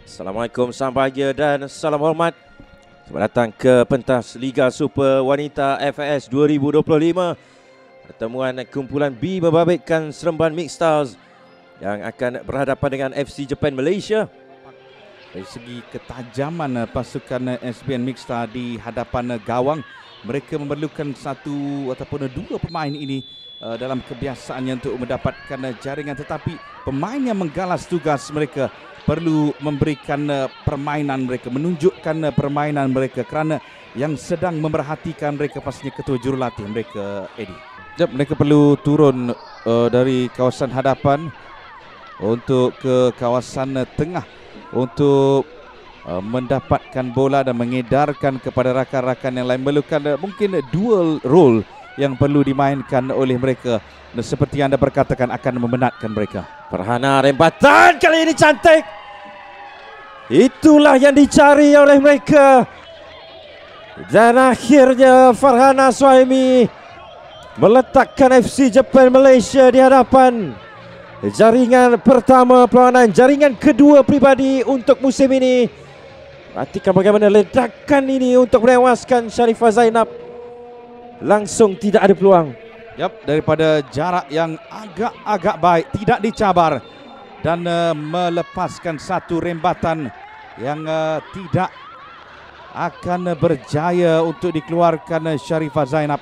Assalamualaikum, salam bahagia dan salam hormat. Selamat datang ke pentas Liga Super Wanita FAS 2025. Pertemuan kumpulan B membabitkan Seremban Mixed Stars yang akan berhadapan dengan FC Japan Malaysia. Dari segi ketajaman pasukan SBN Mixed Star di hadapan gawang, mereka memerlukan satu ataupun dua pemain ini dalam kebiasaannya untuk mendapatkan jaringan, tetapi pemain yang menggalas tugas mereka perlu memberikan permainan mereka, menunjukkan permainan mereka, kerana yang sedang memerhatikan mereka pastinya ketua jurulatih mereka, Eddie. Mereka perlu turun dari kawasan hadapan untuk ke kawasan tengah untuk mendapatkan bola dan mengedarkan kepada rakan-rakan yang lain. Memerlukan mungkin dual role yang perlu dimainkan oleh mereka, dan seperti anda berkatakan akan memenatkan mereka. Farhana, rembatan kali ini cantik. Itulah yang dicari oleh mereka. Dan akhirnya Farhana Suhaimi meletakkan FC Japan Malaysia di hadapan jaringan pertama perlawanan, jaringan kedua pribadi untuk musim ini. Perhatikan bagaimana ledakan ini untuk menewaskan Sharifah Zainab. Langsung tidak ada peluang. Daripada jarak yang agak baik, tidak dicabar, dan melepaskan satu rembatan yang tidak akan berjaya untuk dikeluarkan Sharifah Zainab.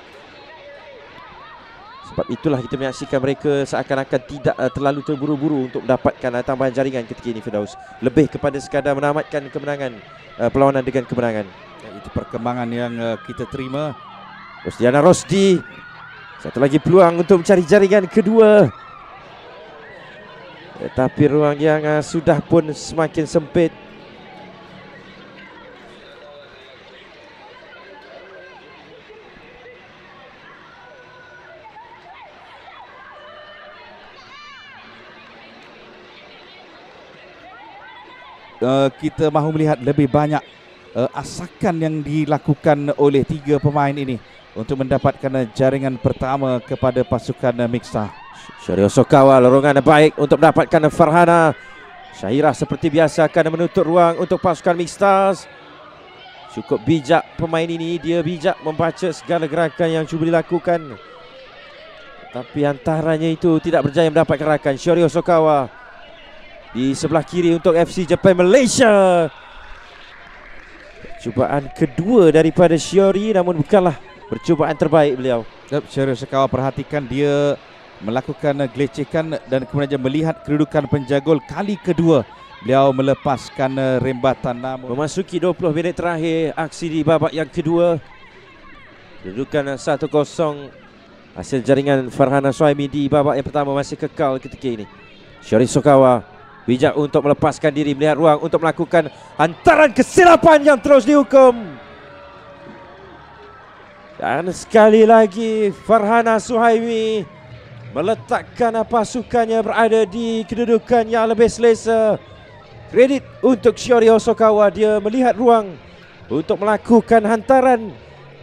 Sebab itulah kita menyaksikan mereka seakan-akan tidak terlalu terburu-buru untuk mendapatkan tambahan jaringan ketika ini, Firdaus. Lebih kepada sekadar menamatkan kemenangan, perlawanan dengan kemenangan. Itu perkembangan yang kita terima. Rosdiana Rosdi, satu lagi peluang untuk mencari jaringan kedua, tetapi ruang yang sudah pun semakin sempit. Kita mahu melihat lebih banyak asakan yang dilakukan oleh tiga pemain ini untuk mendapatkan jaringan pertama kepada pasukan Mixed Star. Syahira Sokawa, lorongan baik untuk mendapatkan Farhana. Syahira seperti biasa akan menutup ruang untuk pasukan Mixed Stars. Cukup bijak pemain ini, dia bijak membaca segala gerakan yang cuba dilakukan, tapi antaranya itu tidak berjaya mendapatkan rakan. Syahira Sokawa di sebelah kiri untuk FC Japan Malaysia. Percubaan kedua daripada Shiori, namun bukanlah percubaan terbaik beliau. Syahira Sokawa, perhatikan dia melakukan gelecekan dan kemudian melihat kedudukan penjagol kali kedua. Beliau melepaskan rembatan, namun memasuki 20 minit terakhir aksi di babak yang kedua. Kedudukan 1-0. Hasil jaringan Farhana Suhaimi di babak yang pertama masih kekal ketika ini. Syahira Sokawa bijak untuk melepaskan diri, melihat ruang untuk melakukan hantaran kesilapan yang terus dihukum. Dan sekali lagi Farhana Suhaimi meletakkan pasukannya berada di kedudukan yang lebih selesa. Kredit untuk Syahira Sokawa, dia melihat ruang untuk melakukan hantaran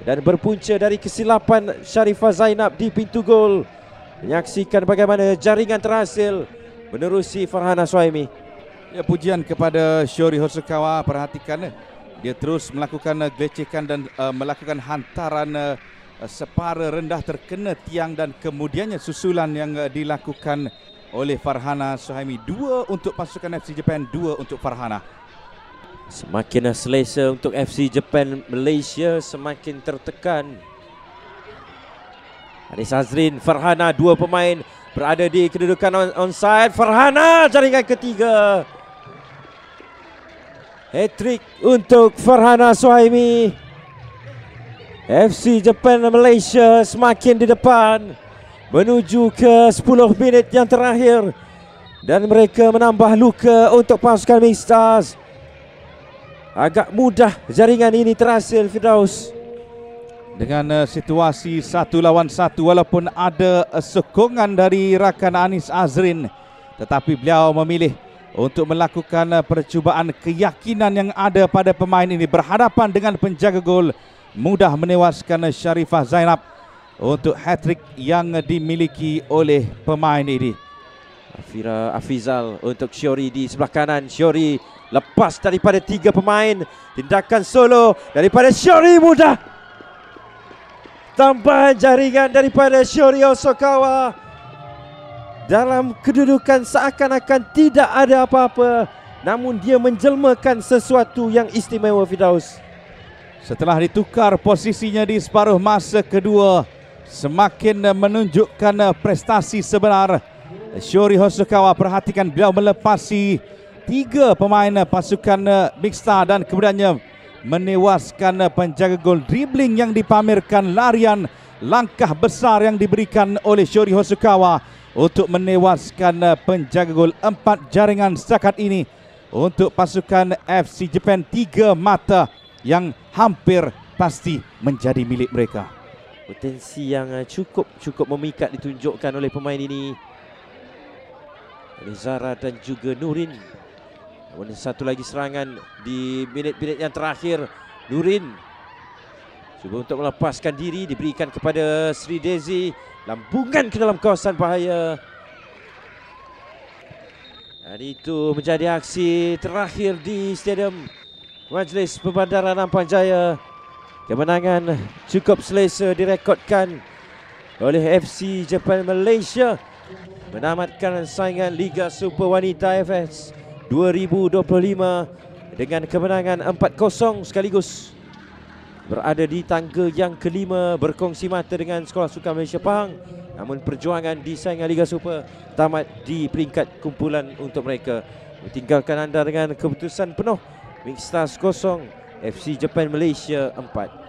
dan berpunca dari kesilapan Sharifah Zainab di pintu gol. Menyaksikan bagaimana jaringan terhasil menerusi Farhana Suhaimi. Ya, pujian kepada Syahira Sokawa, perhatikan dia terus melakukan gelecekan dan melakukan hantaran separa rendah terkena tiang, dan kemudiannya susulan yang dilakukan oleh Farhana Suhaimi. 2 untuk pasukan FC Japan, 2 untuk Farhana. Semakin selesa untuk FC Japan Malaysia, semakin tertekan. Anis Azrin, Farhana, 2 pemain berada di kedudukan onside. Farhana, jaringan ketiga. Hat-trick untuk Farhana Suhaimi. FC Japan Malaysia semakin di depan menuju ke 10 minit yang terakhir, dan mereka menambah luka untuk pasukan Mixed Stars. Agak mudah jaringan ini terhasil, Firdaus. Dengan situasi 1 lawan 1, walaupun ada sokongan dari rakan Anis Azrin, tetapi beliau memilih untuk melakukan percubaan keyakinan yang ada pada pemain ini. Berhadapan dengan penjaga gol, mudah menewaskan Sharifah Zainab untuk hat-trick yang dimiliki oleh pemain ini. Afira Afizal untuk Shiori di sebelah kanan. Shiori lepas daripada 3 pemain. Tindakan solo daripada Shiori mudah. Tambahan jaringan daripada Shiori Hosokawa. Dalam kedudukan seakan-akan tidak ada apa-apa, namun dia menjelmakan sesuatu yang istimewa, Firdaus. Setelah ditukar posisinya di separuh masa kedua, semakin menunjukkan prestasi sebenar. Shiori Hosokawa, perhatikan beliau melepasi 3 pemain pasukan Mixta dan kemudiannya menewaskan penjaga gol. Dribbling yang dipamerkan, larian, langkah besar yang diberikan oleh Shiori Hosokawa untuk menewaskan penjaga gol. 4 jaringan setakat ini untuk pasukan FC Japan. 3 mata yang hampir pasti menjadi milik mereka. Potensi yang cukup memikat ditunjukkan oleh pemain ini, Zara dan juga Nurin. Namun satu lagi serangan di minit-minit yang terakhir. Nurin cuba untuk melepaskan diri, diberikan kepada Sri Desi, lambungan ke dalam kawasan bahaya. Dan itu menjadi aksi terakhir di Stadium Majlis Perbandaran Ampang Jaya. Kemenangan cukup selesa direkodkan oleh FC Japan Malaysia, menamatkan saingan Liga Super Wanita AFS 2025 dengan kemenangan 4-0 sekaligus berada di tangga yang kelima, berkongsi mata dengan Sekolah Sukan Malaysia Pahang. Namun perjuangan di saingan Liga Super tamat di peringkat kumpulan untuk mereka. Tinggalkan anda dengan keputusan penuh, Mixtas 0, FC Japan Malaysia 4.